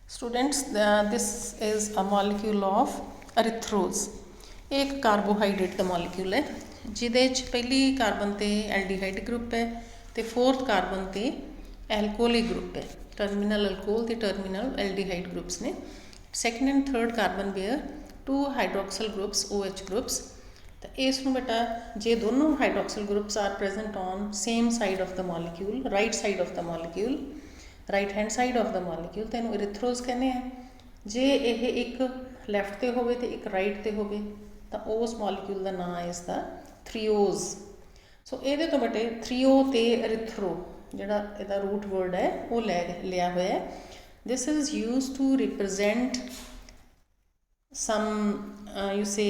Students, this is a molecule of erythrose. एक carbohydrate का molecule है जिहदे च पहली कार्बन ते एल्डिहाइड ग्रुप है तो फोर्थ कार्बन ते एल्कोहलिक ग्रुप है। टर्मिनल अल्कोहल ते टर्मिनल एल्डिहाइड ग्रुप्स ने। Second and third carbon were two hydroxyl groups OH groups. तो इसनूं बेटा जे दोनों hydroxyl groups are present on same side of the molecule, right side of the molecule, right hand side of the molecule, तो इनू इरिथ्रोज कहने हैं। जे यह एक लैफ्ट ते होवे ते एक राइट ते होवे तो उस मॉलिक्यूल का नाम इज द थ्रिओज। सो ये तो बेटे थ्रिओ ते इरिथ्रो जिहड़ा इहदा रूट वर्ड है वो लिया हुआ है। This is use to represent some you say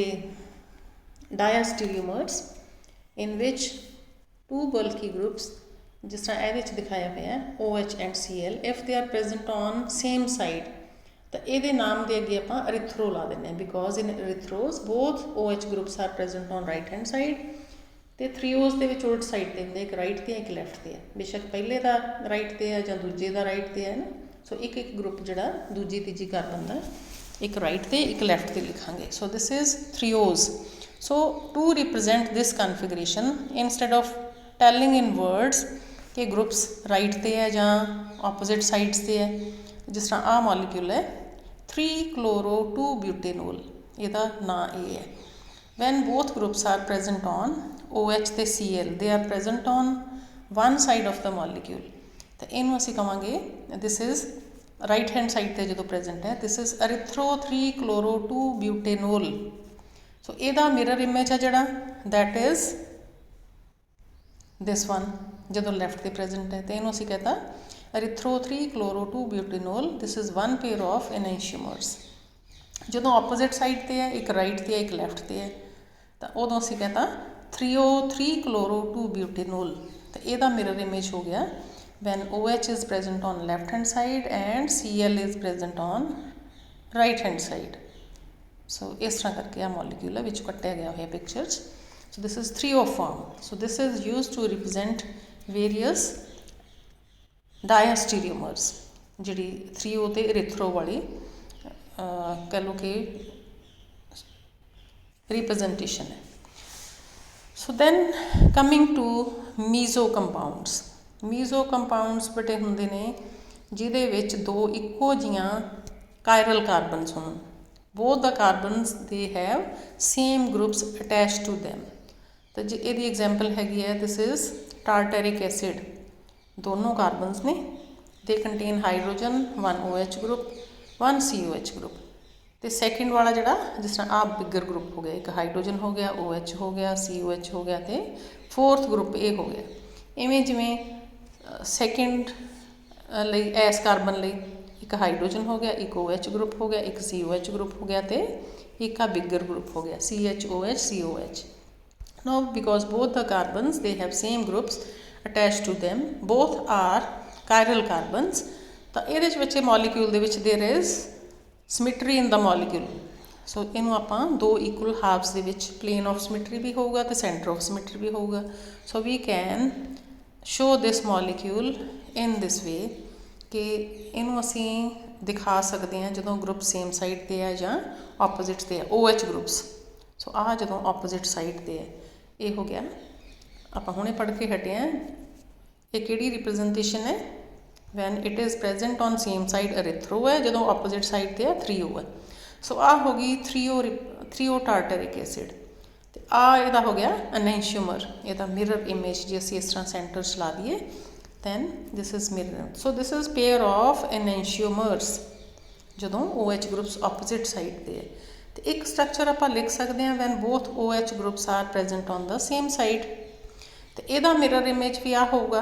diastereomers in which two bulky groups जिस तरह ये दिखाया हुआ है OH and Cl if they are present on same side तो ये नाम के अगे आप इरिथ्रो ला दें because in erythrose both OH groups are present on right hand side तो थ्रिओज के उल्ट साइड पर होंगे, एक राइट से एक लैफ्ट से है। बेशक पहले का राइट से है या दूजे का राइट से है ना। सो एक एक ग्रुप जोड़ा दूजी तीजी कार्बन का एक राइट से एक लैफ्ट से लिखांगे। So this is threose. So to represent this configuration instead of telling in words कि ग्रुप्स राइट से है या ऑपोजिट साइड्स से है, जिस तरह आ मॉलिक्यूल है 3-chloro-2-butanol, इसका नाम ये है। When both groups are present on OH ते Cl they are present on one side of the molecule तो इनू असीं कहांगे this is right hand side पर जो प्रेजेंट है दिस इज एरिथ्रो 3-chloro-2-butanol। सो इसका मिरर इमेज है जोड़ा दैट इज दिस वन जो लैफ्ट से प्रेजेंट है तो इनू असीं कहता erythro 3-chloro-2-butanol। This is one pair of enantiomers. जो ऑपोजिट साइड से है एक राइट से है एक लैफ्ट से है तो उदों असीं कहता थ्रिओ 3-chloro-2-butanol। तो यदा मिरर इमेज हो गया when OH is present on left hand side and Cl is present on right hand side. So इस तरह करके आ मॉलिक्यूल है विच कट्टिया गया हुआ pictures. So this is trio form. So this is used to represent various diastereomers जिहड़ी थ्रिओ ते erythro वाली कह लो कि रिप्रजेंटेशन है। So then coming to meso compounds. Meso compounds बटे हुंदे ने जिहदे विच दो इक्को जिहियां कायरल कार्बनस होण। Both the carbons they have same groups attach to them. तो जी ये एग्जाम्पल हैगी है दिस इज टारटेरिक एसिड। दोनों कार्बनस ने they contain hydrogen 1 OH group 1 COH group. तो सैकेंड वाला जोड़ा जिस तरह आप बिगर ग्रुप हो गया, एक हाइड्रोजन हो गया, OH हो गया, COH हो गया, तो फोर्थ ग्रुप ए हो गया। इवें जिमें सैकेंड लई इस कार्बन लई एक हाइड्रोजन हो गया, एक OH ग्रुप हो गया, एक COH ग्रुप हो गया, तो एक आ बिगर ग्रुप हो गया CHOH COH। Now because both the carbons they have same groups attached to them, both are chiral carbons, तो ਇਹਦੇ ਵਿੱਚ molecule ਦੇ ਵਿੱਚ there is symmetry in the molecule। सो ਇਹਨੂੰ ਆਪਾਂ दो equal halves ਦੇ ਵਿੱਚ plane of symmetry भी होगा तो center of symmetry भी होगा। So we can show this molecule in this way कि ਇਹਨੂੰ ਅਸੀਂ ਦਿਖਾ ਸਕਦੇ ਹਾਂ ਜਦੋਂ ਗਰੁੱਪ ਸੇਮ ਸਾਈਡ ਤੇ ਹੈ ਜਾਂ ਆਪੋਜ਼ਿਟ ਤੇ ਹੈ OH ਗਰੁੱਪਸ। ਸੋ ਆਹ ਜਦੋਂ ਆਪੋਜ਼ਿਟ ਸਾਈਡ ਤੇ ਹੈ ये हो गया आप हुणे पढ़ के हटे हैं ये किहड़ी रिप्रजेंटेशन है when it is present on same side erythro है जो ऑपोजिट साइड ते है थ्रिओ है। सो आ हो गई थ्रिओ टारटेरिक एसिड। तो आ इहदा हो गया एनेंशियोमर। इहदा मिरर इमेज जे असीं इस तरह सेंटर च ला दीए then this is mirror. So this is pair of enantiomers जो OH ग्रुप्स ऑपोजिट साइड ते है। तो एक स्ट्रक्चर आप लिख सकते हैं when both OH groups are present on the same side. तो यदा मिरर इमेज भी आ होगा।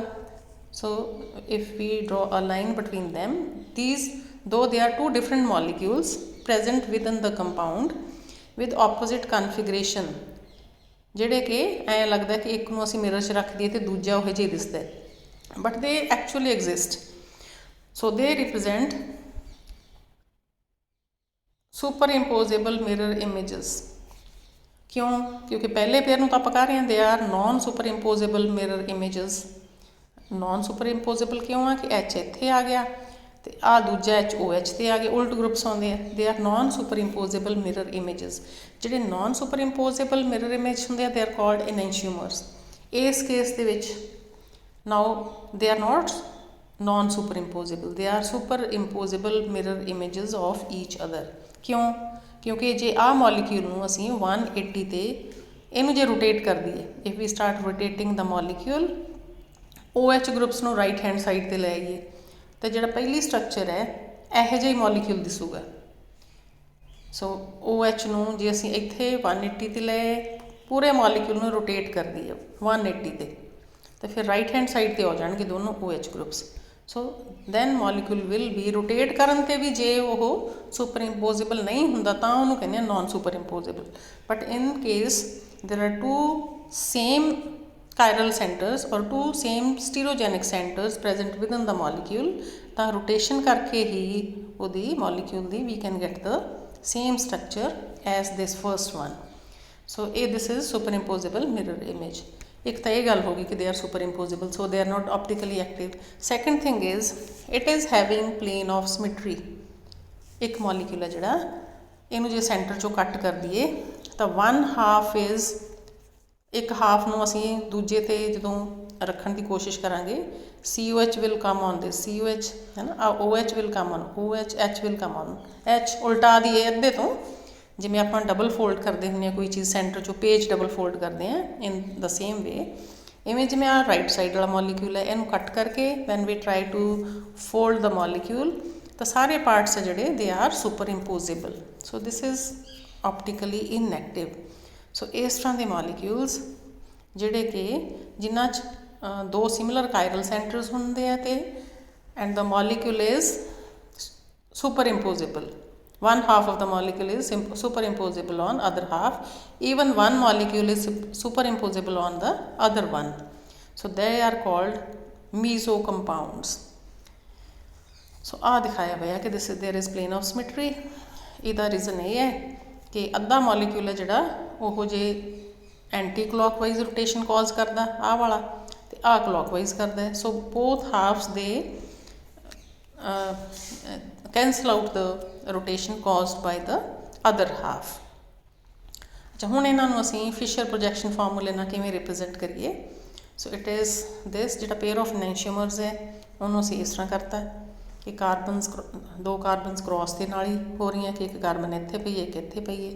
So if we draw a line between them these दो they are two different molecules present within the compound with opposite configuration जिहड़े कि ऐ लगता कि एक नूं असीं मिरर च रख दईए तो दूजा उहो जिहा दिसदा है but they actually exist. So they represent superimposable mirror images. क्यों? क्योंकि पहले पेयर में तो आप कह रहे हैं they are non superimposable mirror images. Non superimposable क्यों है कि H इत्थे आ गया ਤੇ ਆ ਦੂਜਾ HOH ਤੇ ਆ ਗਏ ਉਲਟ ਗਰੁੱਪਸ ਆਉਂਦੇ ਆ। They are non superimposable mirror images. ਜਿਹੜੇ non superimposable mirror image ਹੁੰਦੇ ਆ ਦੇ ਆਰ ਕਾਲਡ ਇਨੈਂਸ਼ੀਓਮਰਸ। ਇਸ ਕੇਸ ਦੇ ਵਿੱਚ ਨਾਓ they are not ਨॉन superimposable, they are superimposable mirror images of each other. ਕਿਉਂ? ਕਿਉਂਕਿ ਜੇ ਆਹ ਮੋਲੀਕਿਊਲ ਨੂੰ ਅਸੀਂ 180 ਤੇ ਇਹਨੂੰ ਜੇ ਰੋਟੇਟ ਕਰ ਦਈਏ, if we start rotating the molecule, OH groups ਨੂੰ ਰਾਈਟ ਹੈਂਡ ਸਾਈਡ ਤੇ ਲੈ ਆਈਏ ਤਾਂ ਜਿਹੜਾ ਪਹਿਲੀ ਸਟਰਕਚਰ ਹੈ ਇਹੋ ਜਿਹਾ ਹੀ ਮੋਲੀਕਿਊਲ ਦਿਸੂਗਾ। ਸੋ OH ਨੂੰ ਜੇ ਅਸੀਂ ਇੱਥੇ 180 ਤੇ ਲਏ, ਪੂਰੇ ਮੋਲੀਕਿਊਲ ਨੂੰ ਰੋਟੇਟ ਕਰ ਦਈਏ 180 ਤੇ, ਤਾਂ ਫਿਰ ਰਾਈਟ ਹੈਂਡ ਸਾਈਡ ਤੇ ਹੋ ਜਾਣਗੇ ਦੋਨੋਂ OH groups. So then molecule will be rotate ਕਰਨ ਤੇ ਵੀ ਜੇ ਉਹ ਸੁਪਰ ਇੰਪੋਜ਼ੇਬਲ ਨਹੀਂ ਹੁੰਦਾ ਤਾਂ ਉਹਨੂੰ ਕਹਿੰਦੇ ਆ non superimposable. But in case there are two same chiral centers or two same stereogenic centers present within the molecule, ਤਾਂ rotation ਕਰਕੇ ਹੀ ਉਹਦੀ molecule the we can get the same structure as this first one. So this is superimposable mirror image. ਇੱਕ ਤਾਂ ਇਹ ਗੱਲ ਹੋ ਗਈ ਕਿ they are superimposable, so they are not optically active. Second thing is it is having plane of symmetry. ਇੱਕ molecule ਹੈ ਜਿਹੜਾ, ਇਹਨੂੰ ਜੇ ਸੈਂਟਰ ਚੋਂ ਕੱਟ ਕਰ ਦਈਏ ਤਾਂ 1/2 is, ਇੱਕ ਹਾਫ ਨੂੰ ਅਸੀਂ ਦੂਜੇ ਤੇ ਜਦੋਂ ਰੱਖਣ ਦੀ ਕੋਸ਼ਿਸ਼ ਕਰਾਂਗੇ COH will come on this COH ਹੈ ਨਾ, OH will come on OH, H will come on H, ਉਲਟਾ ਦੀਏ ਅੱਧੇ ਤੋਂ, ਜਿਵੇਂ ਆਪਾਂ ਡਬਲ ਫੋਲਡ ਕਰਦੇ ਹੁੰਦੇ ਹਾਂ ਕੋਈ ਚੀਜ਼ ਸੈਂਟਰ ਚੋਂ, ਪੇਜ ਡਬਲ ਫੋਲਡ ਕਰਦੇ ਹਾਂ ਇਨ ਦ ਸੇਮ ਵੇ, ਇਵੇਂ ਜਿਵੇਂ ਆਹ ਰਾਈਟ ਸਾਈਡ ਵਾਲਾ ਮੋਲੀਕਿਊਲ ਹੈ ਇਹਨੂੰ ਕੱਟ ਕਰਕੇ when we try to fold the molecule ਤਾਂ ਸਾਰੇ ਪਾਰਟਸ ਹੈ ਜਿਹੜੇ they are superimposable. So this is optically inactive. So ਇਸ ਤਰ੍ਹਾਂ ਦੇ ਮੋਲੀਕਿਊਲਸ ਜਿਹੜੇ ਕਿ ਜਿਨ੍ਹਾਂ 'ਚ ਦੋ ਸਿਮਿਲਰ ਕਾਇਰਲ ਸੈਂਟਰਸ ਹੁੰਦੇ ਆ ਤੇ and the molecule is superimposable, 1/2 of the molecule is superimposable on other half, even one molecule is superimposable on the other one, so they are called meso compounds. So ਆ ਦਿਖਾਇਆ ਹੋਇਆ ਕਿ this is there is plane of symmetry। ਇਹਦਾ reason ਇਹ ਹੈ ਕਿ ਅੱਧਾ molecule ਹੈ ਜਿਹੜਾ ਉਹ ਜੇ ਐਂਟੀ ਕਲੌਕਵਾਈਜ਼ ਰੋਟੇਸ਼ਨ ਕਾਜ਼ ਕਰਦਾ ਆਹ ਵਾਲਾ ਤੇ ਆਹ ਕਲੌਕਵਾਈਜ਼ ਕਰਦਾ ਹੈ, ਸੋ ਬੋਥ ਹਾਫਸ ਦੇ cancel out the rotation caused by the other half। ਅੱਛਾ, ਹੁਣ ਇਹਨਾਂ ਨੂੰ ਅਸੀਂ ਫਿਸ਼ਰ ਪ੍ਰੋਜੈਕਸ਼ਨ ਫਾਰਮੂਲੇ ਨਾਲ ਕਿਵੇਂ ਰਿਪਰੈਜ਼ੈਂਟ ਕਰੀਏ। ਸੋ ਇਟ ਇਜ਼ ਦਿਸ, ਜਿਹੜਾ ਪੇਅਰ ਆਫ ਇਨੈਂਸ਼ੀਓਮਰਸ ਹੈ ਉਹਨੂੰ ਅਸੀਂ ਇਸ ਤਰ੍ਹਾਂ ਕਰਤਾ ਕਿ ਕਾਰਬਨਸ, ਦੋ ਕਾਰਬਨਸ ਕ੍ਰੋਸ ਦੇ ਨਾਲ ਹੀ ਹੋ ਰਹੀਆਂ ਕਿ ਇੱਕ ਕਾਰਬਨ ਇੱਥੇ ਪਈ ਹੈ ਇੱਕ ਇੱਥੇ ਪਈ ਹੈ,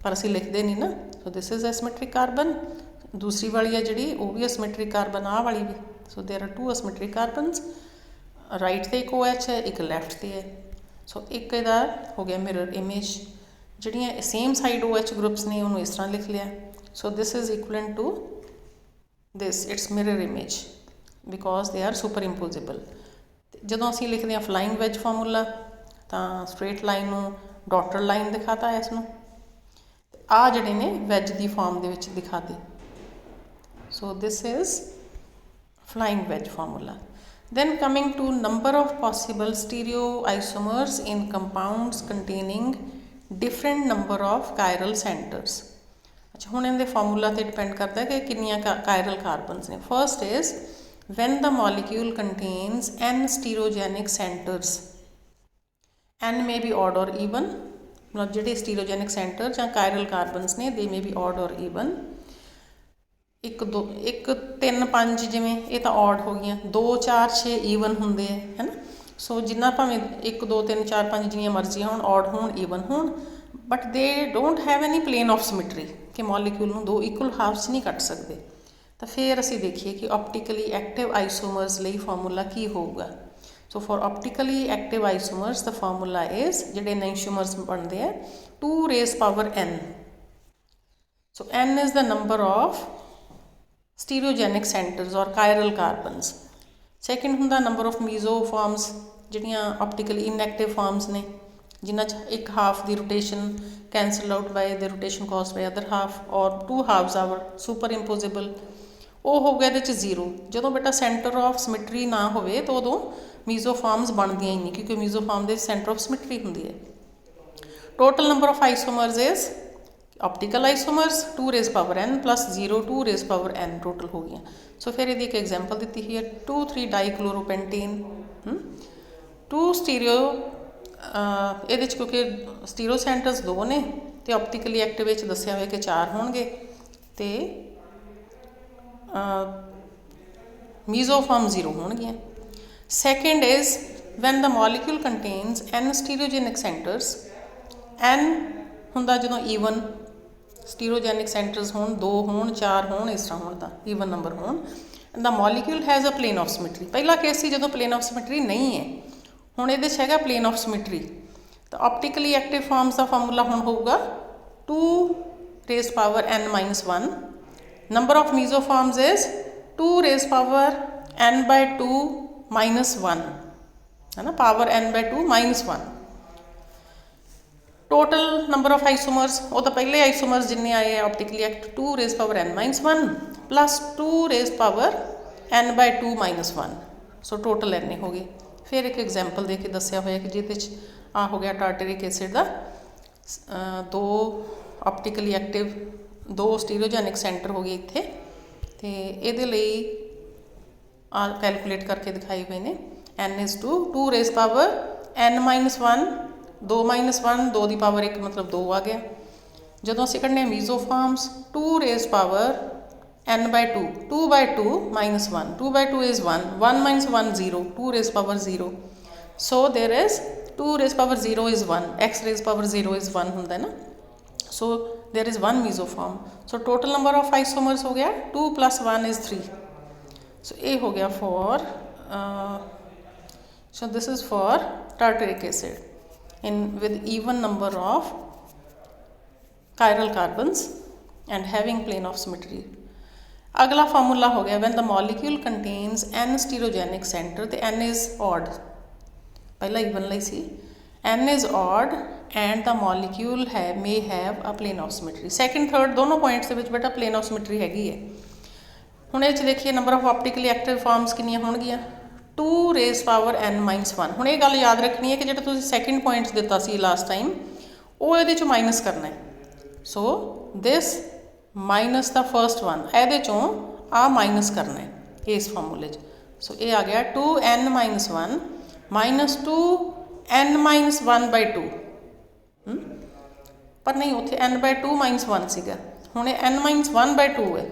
ਪਰ ਅਸੀਂ ਲਿਖਦੇ ਨਹੀਂ ਨਾ। ਸੋ ਦਿਸ ਇਜ਼ ਐਸਿਮੈਟ੍ਰਿਕ ਕਾਰਬਨ, ਦੂਸਰੀ ਵਾਲੀ ਹੈ ਜਿਹੜੀ ਉਹ ਵੀ ਐਸਿਮੈਟ੍ਰਿਕ ਕਾਰਬਨ, ਆਹ ਵਾਲੀ ਵੀ। ਸੋ ਦੇਰ ਆਰ ਟੂ ਐਸਿਮੈਟ੍ਰਿਕ ਕਾਰਬਨਸ, ਰਾਈਟ 'ਤੇ ਇੱਕ OH ਹੈ ਇੱਕ ਲੈਫਟ 'ਤੇ ਹੈ। ਸੋ ਇੱਕ ਇਹਦਾ ਹੋ ਗਿਆ ਮਿਰਰ ਇਮੇਜ, ਜਿਹੜੀਆਂ ਸੇਮ ਸਾਈਡ OH ਗਰੁੱਪਸ ਨੇ ਉਹਨੂੰ ਇਸ ਤਰ੍ਹਾਂ ਲਿਖ ਲਿਆ। So this is equivalent to this, its mirror image because they are superimposable. ਜਦੋਂ ਅਸੀਂ ਲਿਖਦੇ ਹਾਂ ਫਲਾਈਂਗ ਵੈਜ ਫਾਰਮੂਲਾ ਤਾਂ ਸਟ੍ਰੇਟ ਲਾਈਨ ਨੂੰ ਡਾਟਰ ਲਾਈਨ ਦਿਖਾਤਾ ਇਸ ਨੂੰ, ਆਹ ਜਿਹੜੇ ਨੇ ਵੈਜ ਦੀ ਫਾਰਮ ਦੇ ਵਿੱਚ ਦਿਖਾਤੇ। So this is flying wedge formula. Then coming to number of possible stereoisomers in compounds containing different number of chiral centers. ਅੱਛਾ, ਹੁਣ ਇਹਦੇ ਫਾਰਮੂਲਾ ਤੇ ਡਿਪੈਂਡ ਕਰਦਾ ਹੈ ਕਿ ਕਿੰਨੀਆਂ chiral carbons ਨੇ। First is when the molecule contains n stereogenic centers, n may be odd or even, ਮਤਲਬ ਜਿਹੜੇ stereogenic center ਜਾਂ chiral carbons ਨੇ they may be odd or even। 1 2 1 3 5 ਜਿਵੇਂ ਇਹ ਤਾਂ ਔਡ ਹੋ ਗਈਆਂ, 2 4 6 ਈਵਨ ਹੁੰਦੇ ਆ ਹੈ ਨਾ। ਸੋ ਜਿੰਨਾ ਭਾਵੇਂ 1 2 3 4 5 ਜਿੰਨੀਆਂ ਮਰਜ਼ੀਆਂ ਹੋਣ, ਔਡ ਹੋਣ ਈਵਨ ਹੋਣ, but they don't have any plane of symmetry ਕਿ ਮੋਲੀਕਿਊਲ ਨੂੰ ਦੋ ਇਕੁਅਲ ਹਾਫਸ ਨਹੀਂ ਕੱਟ ਸਕਦੇ। ਤਾਂ ਫਿਰ ਅਸੀਂ ਦੇਖੀਏ ਕਿ ਆਪਟੀਕਲੀ ਐਕਟਿਵ ਆਈਸੋਮਰਸ ਲਈ ਫਾਰਮੂਲਾ ਕੀ ਹੋਊਗਾ। So for optically active isomers ਦਾ ਫਾਰਮੂਲਾ ਇਜ਼, ਜਿਹੜੇ ਇਨੈਂਸ਼ੀਓਮਰਸ ਬਣਦੇ ਆ 2 raised power n। So n is the number of stereogenic centers or chiral carbons। Second ਹੁੰਦਾ ਨੰਬਰ ਆਫ ਮੀਜ਼ੋ ਫਾਰਮਸ, ਜਿਹੜੀਆਂ ਆਪਟੀਕਲੀ ਇਨਐਕਟਿਵ ਫਾਰਮਸ ਨੇ ਜਿਨ੍ਹਾਂ 'ਚ ਇੱਕ ਹਾਫ ਦੀ rotation cancel out by the rotation caused by other half ਔਰ 2 ਹਾਫਸ hour super ਇੰਪੋਜ਼ੇਬਲ, ਉਹ ਹੋ ਗਿਆ ਇਹਦੇ 'ਚ 0। ਜਦੋਂ ਬੇਟਾ ਸੈਂਟਰ ਆਫ ਸਿਮੈਟਰੀ ਨਾ ਹੋਵੇ ਤਾਂ ਉਦੋਂ ਮੀਜ਼ੋ ਫਾਰਮਸ ਬਣਦੀਆਂ ਹੀ ਨਹੀਂ, ਕਿਉਂਕਿ ਮੀਜ਼ੋ ਫਾਰਮ ਦੇ ਸੈਂਟਰ ਆਫ ਸਿਮੈਟਰੀ ਹੁੰਦੀ ਹੈ। Total number of isomers is optical isomers 2 raised power n plus 0 2 raised power n total ਹੋ ਗਈਆਂ। ਸੋ ਫਿਰ ਇਹਦੀ ਇੱਕ ਐਗਜ਼ਾਮਪਲ ਦਿੱਤੀ ਹੋਈ ਹੈ 2,3 ਡਾਈਕਲੋਰੋਪੈਂਟੇਨ, टू स्टीरियो ये क्योंकि स्टीरियो सेंटर्स दो ने तो ऑप्टिकली एक्टिव दसिया हुआ कि 4 होणगे तो मीजोफॉर्म 0 होणगियां। Second is when the molecule contains n stereogenic centres, n हुंदा जदों ईवन स्टीरियोजेनिक सेंटर्स होण 2 होण 4 होण इस तरह होण दा ईवन नंबर होण। The molecule has a plane of symmetry. पहला केस सी जदों प्लेन ऑफ सिमेट्री नहीं है, हुण इहदे च हैगा प्लेन ऑफ सिमेट्री। तो ऑप्टिकली एक्टिव फॉर्म्स का फार्मूला हुण होऊगा 2 raise power n minus 1। Number of मीजोफॉर्म्स is 2 raise power n by 2 minus 1 है ना, power n by 2 minus 1। Total number of isomers वो तो पहले आइसोमर्स जिन्ने आए optically active 2 raise power n minus 1 plus 2 raise power n by 2 minus 1। So total इन्ने हो गए। फिर एक एग्जाम्पल दे के दसिया होया कि जिहदे आ हो गया टार्टरिक एसिड का 2 ऑप्टिकली एक्टिव 2 स्टीरियोजेनिक सेंटर हो गए इत्थे, तो ये आ कैलकुलेट करके दिखाए हुए ने। n is 2 raise power n minus 1 2 minus 1 2 की पावर 1 मतलब 2 आ गया। जदों असीं कढ़ने meso forms 2 raise power n by 2 2 by 2 minus 1 2 by 2 is 1 1 minus 1 0 2 raise power 0। So there is 2 raise power 0 is 1 x raise power 0 is 1 हुंदा है ना। So there is 1 meso form. So total number of isomers हो गया 2 plus 1 is 3। सो ये हो गया for so this is for tartaric acid in with even number of chiral carbons and having plane of symmetry। अगला formula हो गया when the molecule contains n stereogenic centre तो n is odd, पहला even लाई सी n is odd and the molecule may have a plane of symmetry। Second third दोनों points के बेटा प्लेन ऑफ सिमेट्री हैगी है। हुण ये देखिए number of optically active forms कितनियां होणगियां 2 रेज़ पावर n माइनस 1। हुण ये गल याद रखनी है कि जो तुसीं सैकेंड पॉइंट्स दिता सी लास्ट टाइम वो ये चों माइनस करना है। So this minus the first one ये चों आ माइनस करना है इस फार्मूले। सो ये आ गया 2n minus 1 minus 2n minus 1 by 2 पर नहीं उत्थे n बाय 2 माइनस 1 सीगा, हुण ये n माइनस 1 बाय 2 है,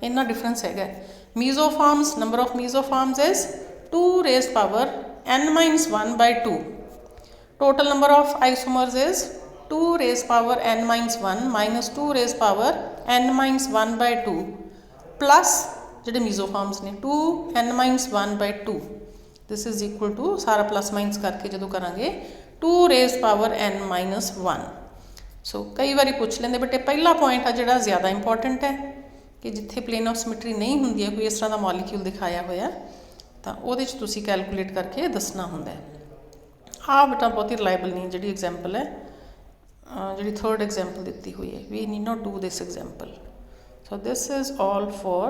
इन्ना डिफरेंस है। Mesoforms number of मीजोफॉर्म्स is 2 raise power n minus 1 by 2। Total number of isomers is 2 raise power n minus 1 minus 2 raise power n minus 1 by 2 plus जिहड़े mesoforms ने 2n minus 1 by 2। This is equal to सारा plus minus करके जो करांगे 2 raise power n minus 1। So कई बार पूछ लेंदे बट पहला पॉइंट है जिहड़ा ज़्यादा इंपॉर्टेंट है कि जिथे प्लेन ऑफ सिमेट्री नहीं होंदी है कोई इस तरह का मॉलिक्यूल दिखाया होया तो वो कैलकुलेट करके दसना होंदा है। हाँ बेटा बहुत ही रिलायबल नहीं जी एग्जाम्पल है जी थर्ड एग्जाम्पल दी हुई है। We need not do this example. So this is all for